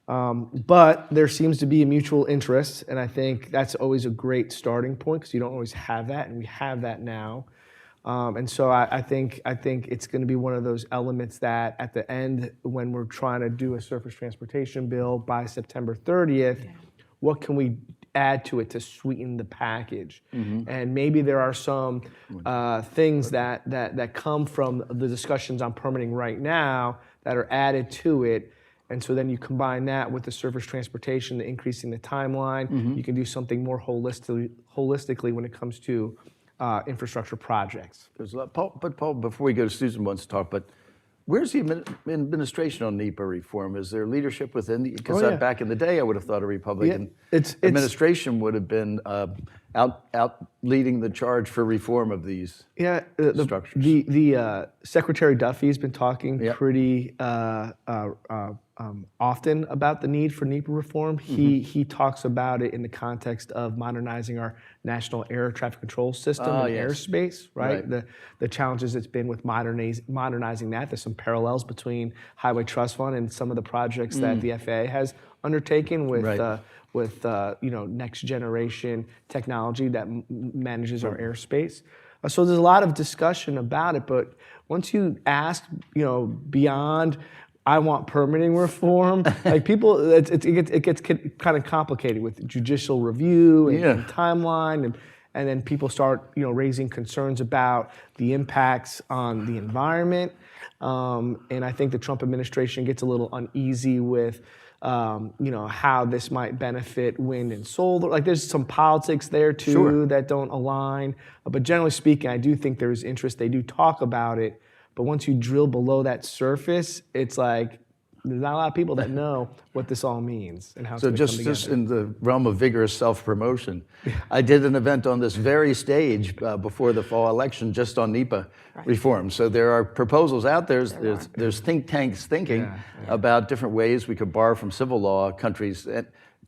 S4: But there seems to be a mutual interest, and I think that's always a great starting point because you don't always have that, and we have that now. And so I think it's going to be one of those elements that at the end, when we're trying to do a surface transportation bill by September 30th, what can we add to it to sweeten the package? And maybe there are some things that come from the discussions on permitting right now that are added to it. And so then you combine that with the surface transportation, the increasing the timeline, you can do something more holistically when it comes to infrastructure projects.
S1: There's a lot. Paul, before we go to Susan wants to talk, but where's the administration on NEPA reform? Is there leadership within the, because back in the day I would have thought a Republican administration would have been out leading the charge for reform of these structures.
S4: The Secretary Duffy's been talking pretty often about the need for NEPA reform. He talks about it in the context of modernizing our national air traffic control system and airspace, right? The challenges it's been with modernizing that. There's some parallels between Highway Trust Fund and some of the projects that the FAA has undertaken with next generation technology that manages our airspace. So there's a lot of discussion about it, but once you ask, beyond I want permitting reform, like people, it gets kind of complicated with judicial review and timeline, and then people start raising concerns about the impacts on the environment, and I think the Trump administration gets a little uneasy with how this might benefit wind and solar. Like there's some politics there too that don't align. But generally speaking, I do think there's interest. They do talk about it. But once you drill below that surface, it's like there's not a lot of people that know what this all means and how it's going to come together.
S1: So just in the realm of vigorous self-promotion, I did an event on this very stage before the fall election just on NEPA reform. So there are proposals out there. There's think tanks thinking about different ways we could borrow from civil law countries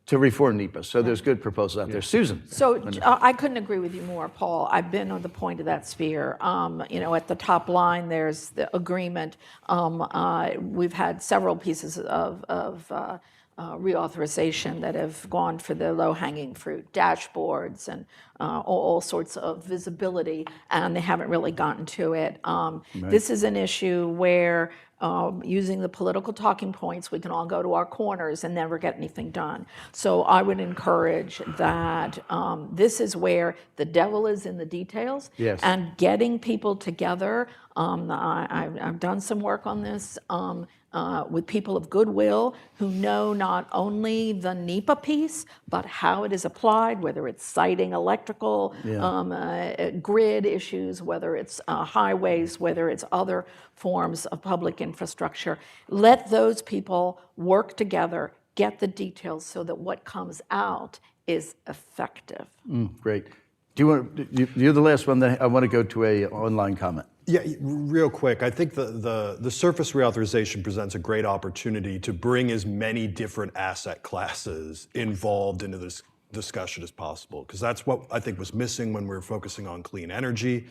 S1: to reform NEPA. So there's good proposals out there. Susan.
S2: So I couldn't agree with you more, Paul. I've been on the point of that sphere. At the top line, there's the agreement. We've had several pieces of reauthorization that have gone for the low-hanging fruit, dashboards and all sorts of visibility, and they haven't really gotten to it. This is an issue where using the political talking points, we can all go to our corners and never get anything done. So I would encourage that this is where the devil is in the details, and getting people together. I've done some work on this with people of goodwill who know not only the NEPA piece, but how it is applied, whether it's siting electrical grid issues, whether it's highways, whether it's other forms of public infrastructure. Let those people work together, get the details so that what comes out is effective.
S1: Great. You're the last one. I want to go to an online comment.
S5: Yeah, real quick, I think the surface reauthorization presents a great opportunity to bring as many different asset classes involved into this discussion as possible, because that's what I think was missing when we were focusing on clean energy.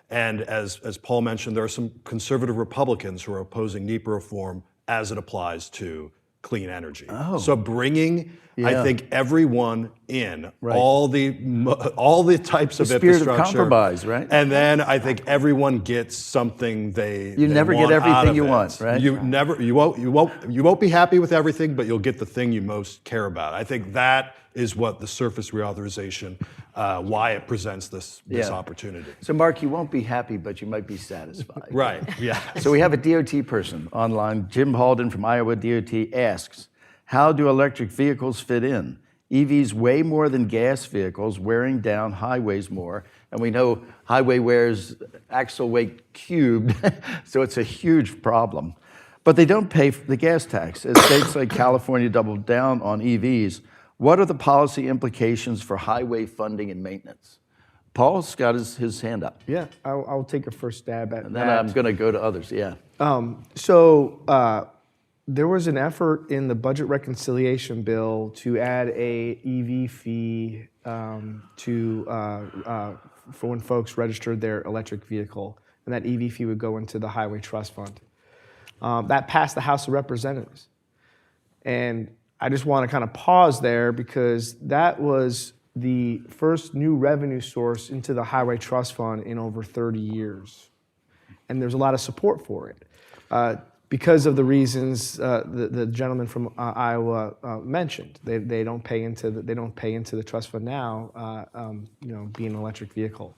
S5: And as Paul mentioned, there are some conservative Republicans who are opposing NEPA reform as it applies to clean energy. So bringing, I think, everyone in, all the types of
S1: spirit of
S5: infrastructure,
S1: compromise, right?
S5: And then I think everyone gets something they
S1: never
S5: want
S1: get everything
S5: out of
S1: you
S5: it.
S1: want, right?
S5: You won't be happy with everything, but you'll get the thing you most care about. I think that is what the surface reauthorization, why it presents this opportunity.
S1: So Mark, you won't be happy, but you might be satisfied.
S5: Right, yeah.
S1: So we have a DOT person online. Jim Halden from Iowa DOT asks, how do electric vehicles fit in? EVs weigh more than gas vehicles, wearing down highways more. And we know highway wears axle weight cubed, so it's a huge problem. But they don't pay the gas tax. As states like California double down on EVs, what are the policy implications for highway funding and maintenance? Paul's got his hand up.
S4: Yeah, I'll take a first stab at
S1: And then
S4: that.
S1: I'm going to go to others,
S4: There was an effort in the budget reconciliation bill to add a EV fee for when folks registered their electric vehicle, and that EV fee would go into the Highway Trust Fund. That passed the House of Representatives. And I just want to kind of pause there because that was the first new revenue source into the Highway Trust Fund in over 30 years. And there's a lot of support for it. Because of the reasons the gentleman from Iowa mentioned, they don't pay into the trust fund now, being an electric vehicle.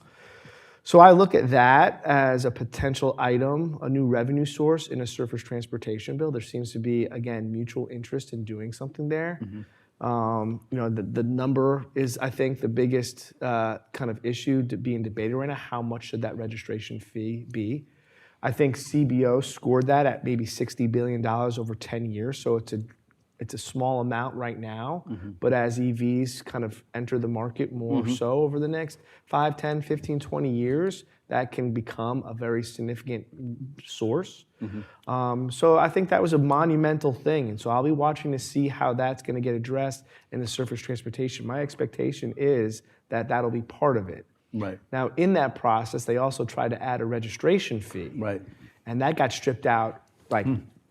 S4: So I look at that as a potential item, a new revenue source in a surface transportation bill. There seems to be, again, mutual interest in doing something there. The number is, I think, the biggest kind of issue being debated right now. How much should that registration fee be? I think CBO scored that at maybe $60 billion over 10 years, so it's a small amount right now, but as EVs kind of enter the market more so over the next 5, 10, 15, 20 years, that can become a very significant source. So I think that was a monumental thing, and so I'll be watching to see how that's going to get addressed in the surface transportation. My expectation is that that'll be part of it.
S1: Right.
S4: Now, in that process, they also tried to add a registration fee.
S1: Right.
S4: And that got stripped out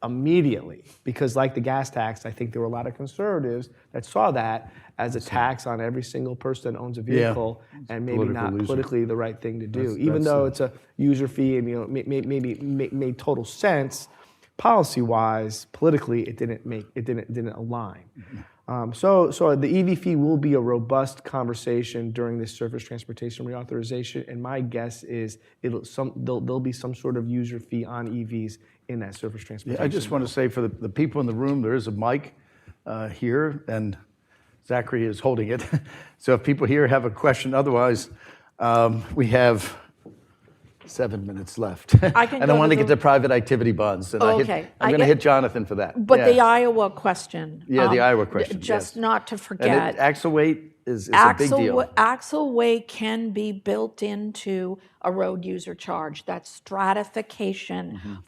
S4: immediately because, like the gas tax, I think there were a lot of conservatives that saw that as a tax on every single person that owns a vehicle, and maybe not politically the right thing to do. Even though it's a user fee and maybe made total sense, policy-wise, politically, it didn't align. So the EV fee will be a robust conversation during this surface transportation reauthorization, and my guess is there'll be some sort of user fee on EVs in that surface transportation.
S1: I just want to say for the people in the room, there is a mic here, and Zachary is holding it. So if people here have a question, otherwise we have 7 minutes left. And I want to get to private activity bonds. And I'm going to hit Jonathan for that.
S2: But the Iowa question.
S1: Yeah, the Iowa question.
S2: Just not to forget.
S1: And axle weight is a big deal.
S2: Axle weight can be built into a road user charge. That stratification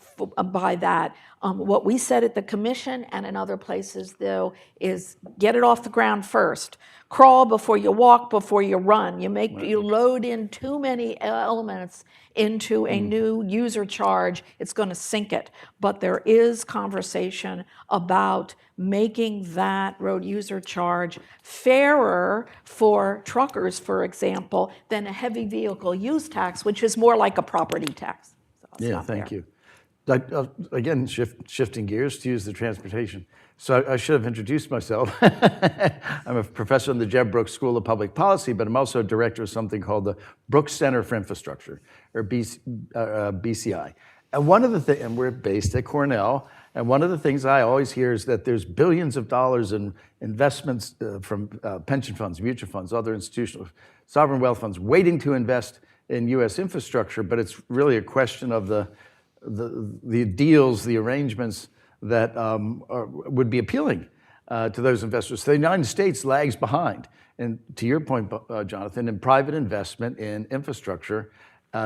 S2: by that. What we said at the commission and in other places, though, is get it off the ground first. Crawl before you walk, before you run. You load in too many elements into a new user charge, it's going to sink it. But there is conversation about making that road user charge fairer for truckers, for example, than a heavy vehicle use tax, which is more like a property tax.
S1: So thank you. Again, shifting gears to use the transportation. So I should have introduced myself. I'm a professor in the Jeb Brooks School of Public Policy, but I'm also a director of something called the Brooks Center for Infrastructure, or BCI. And one of the things, and we're based at Cornell, and one of the things I always hear is that there's billions of dollars in investments from pension funds, mutual funds, other institutional sovereign wealth funds waiting to invest in U.S. infrastructure, but it's really a question of the deals, the arrangements that would be appealing to those investors. So the United States lags behind. And to your point, Jonathan, in private investment in infrastructure,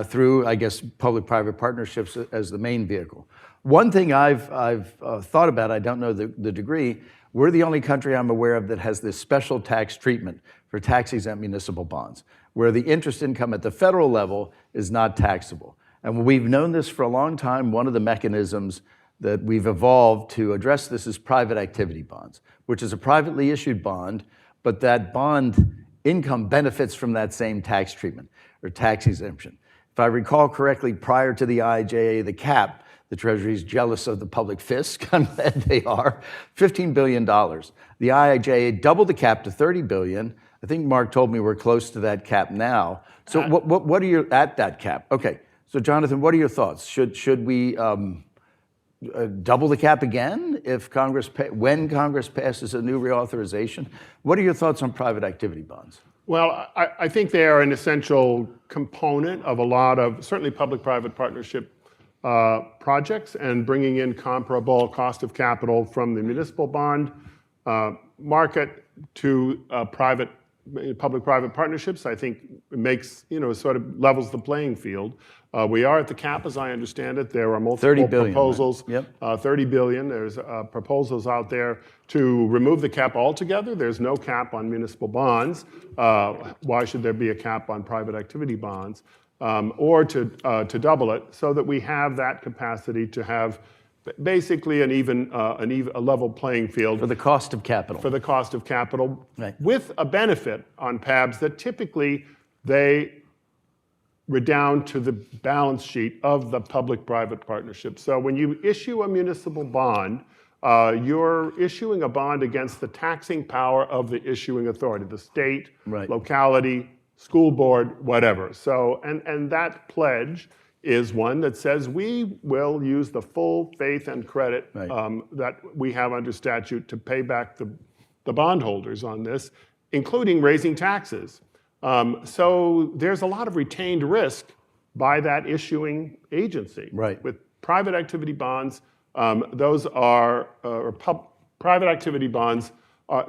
S1: through, I guess, public-private partnerships as the main vehicle. One thing I've thought about, I don't know the degree, we're the only country I'm aware of that has this special tax treatment for tax-exempt municipal bonds, where the interest income at the federal level is not taxable. And we've known this for a long time. One of the mechanisms that we've evolved to address this is private activity bonds, which is a privately issued bond, but that bond income benefits from that same tax treatment or tax exemption. If I recall correctly, prior to the IIJA, the cap, the Treasury's jealous of the public fisc, I'm glad they are, $15 billion. The IIJA doubled the cap to $30 billion. I think Mark told me we're close to that cap now. So what are you at that cap? Okay, so Jonathan, what are your thoughts? Should we double the cap again if when Congress passes a new reauthorization? What are your thoughts on private activity bonds?
S3: Well, I think they are an essential component of a lot of certainly public-private partnership projects, and bringing in comparable cost of capital from the municipal bond market to public-private partnerships, I think it makes, sort of levels the playing field. We are at the cap, as I understand it. There are multiple
S1: 30 billion,
S3: proposals.
S1: right? Yep.
S3: 30 billion. There's proposals out there to remove the cap altogether. There's no cap on municipal bonds. Why should there be a cap on private activity bonds? Or to double it so that we have that capacity to have basically a level playing field.
S1: For the cost of capital.
S3: For the cost of capital,
S1: right.
S3: With a benefit on PABs that typically they redound to the balance sheet of the public-private partnership. So when you issue a municipal bond, you're issuing a bond against the taxing power of the issuing authority, the state,
S1: right.
S3: locality, school board, whatever. So, and that pledge is one that says we will use the full faith and credit
S1: right.
S3: that we have under statute to pay back the bondholders on this, including raising taxes. So there's a lot of retained risk by that issuing agency.
S1: Right.
S3: With private activity bonds, those are, private activity bonds,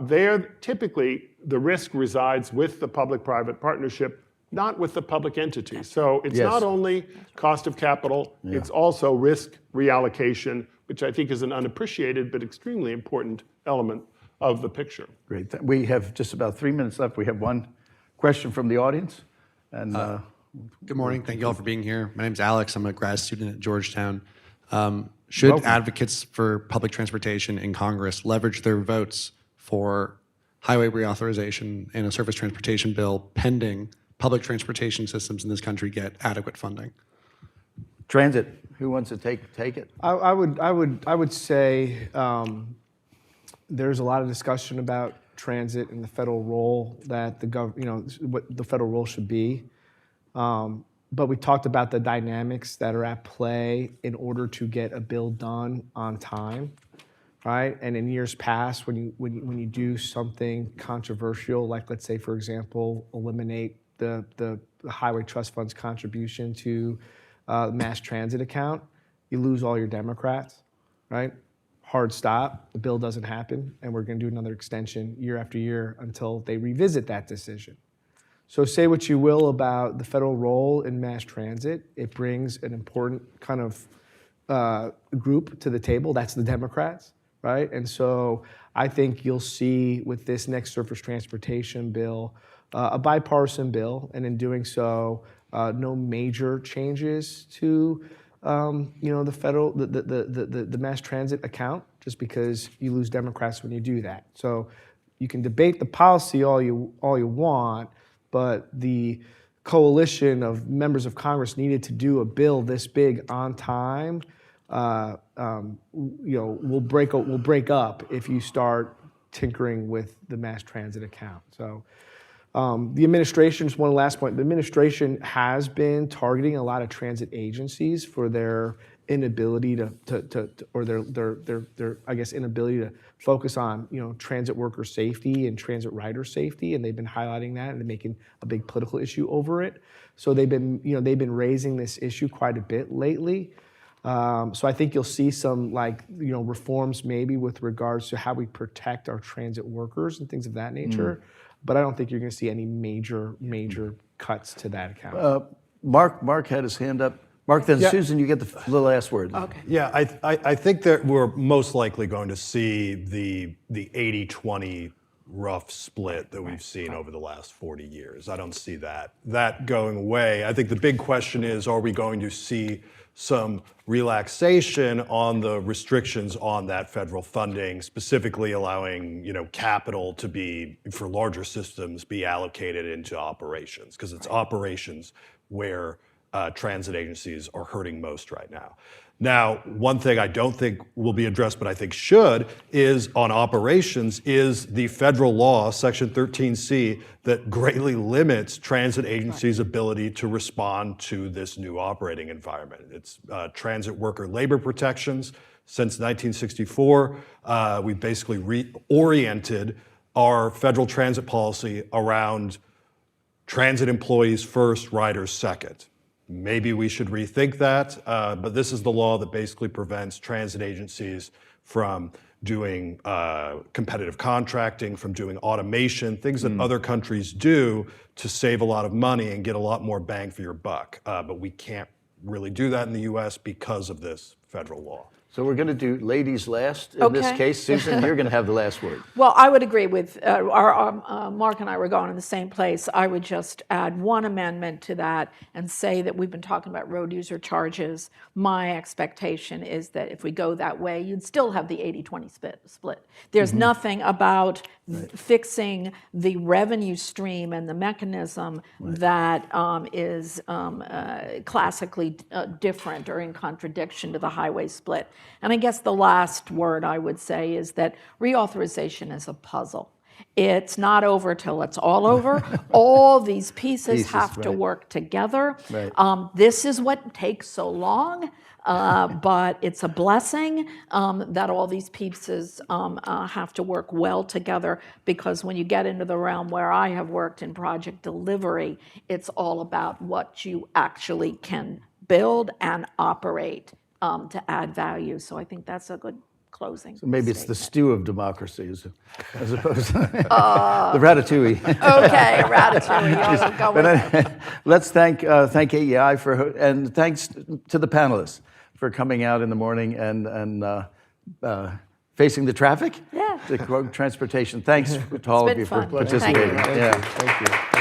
S3: they're typically, the risk resides with the public-private partnership, not with the public entity. So it's
S1: yes.
S3: not only cost of capital, it's also risk reallocation, which I think is an unappreciated but extremely important element of the picture.
S1: Great. We have just about 3 minutes left. We have one question from the audience. And
S6: good morning. Thank you all for being here. My name's Alex. I'm a grad student at Georgetown. Should advocates for public transportation in Congress leverage their votes for highway reauthorization and a surface transportation bill pending public transportation systems in this country get adequate funding?
S1: Transit, who wants to take it?
S4: I would say there's a lot of discussion about transit and the federal role that what the federal role should be. But we talked about the dynamics that are at play in order to get a bill done on time, right? And in years past, when you do something controversial, like let's say, for example, eliminate the Highway Trust Fund's contribution to mass transit account, you lose all your Democrats, right? Hard stop, the bill doesn't happen, and we're gonna do another extension year after year until they revisit that decision. So say what you will about the federal role in mass transit, it brings an important kind of group to the table, that's the Democrats, right? And so I think you'll see with this next surface transportation bill, a bipartisan bill, and in doing so, no major changes to the mass transit account, just because you lose Democrats when you do that. So you can debate the policy all you want, but the coalition of members of Congress needed to do a bill this big on time. Will break up if you start tinkering with the mass transit account. So. The administration, just one last point, the administration has been targeting a lot of transit agencies for their inability their inability to focus on, transit worker safety and transit rider safety, and they've been highlighting that and they're making a big political issue over it. So they've been raising this issue quite a bit lately. So I think you'll see some reforms maybe with regards to how we protect our transit workers and things of that nature. But I don't think you're going to see any major cuts to that account.
S1: Mark had his hand up. Mark, then
S5: Yeah.
S1: Susan, you get the last word.
S2: Okay.
S5: Yeah, I think that we're most likely going to see the 80-20 rough split that we've seen over the last 40 years. I don't see that going away. I think the big question is, are we going to see some relaxation on the restrictions on that federal funding, specifically allowing capital to be, for larger systems, be allocated into operations, because it's operations where transit agencies are hurting most right now. Now, one thing I don't think will be addressed, but I think should, is on operations, is the federal law, Section 13C, that greatly limits transit agencies' ability to respond to this new operating environment. It's transit worker labor protections. Since 1964, we basically reoriented our federal transit policy around transit employees first, riders second. Maybe we should rethink that, but this is the law that basically prevents transit agencies from doing competitive contracting, from doing automation, things that other countries do to save a lot of money and get a lot more bang for your buck. But we can't really do that in the US because of this federal law.
S1: So we're going to do ladies last in this
S2: Okay.
S1: case. Susan, you're going to have the last word.
S2: Well, I would agree with Mark and I were going in the same place. I would just add one amendment to that and say that we've been talking about road user charges. My expectation is that if we go that way, you'd still have the 80-20 split. There's nothing about fixing the revenue stream and the mechanism that is classically different or in contradiction to the highway split. And I guess the last word I would say is that reauthorization is a puzzle. It's not over till it's all over. All these pieces have to work together.
S1: Right.
S2: This is what takes so long, but it's a blessing that all these pieces have to work well together, because when you get into the realm where I have worked in project delivery, it's all about what you actually can build and operate to add value. So I think that's a good closing.
S1: So maybe it's the stew of democracy as opposed to the ratatouille.
S2: Okay, ratatouille. I'll go with it.
S1: Let's thank AEI and thanks to the panelists for coming out in the morning and facing the traffic.
S2: Yeah.
S1: To quote transportation. Thanks to all of
S2: been
S1: you for
S2: fun.
S1: participating.
S2: Thank you.
S1: Yeah. Thank you.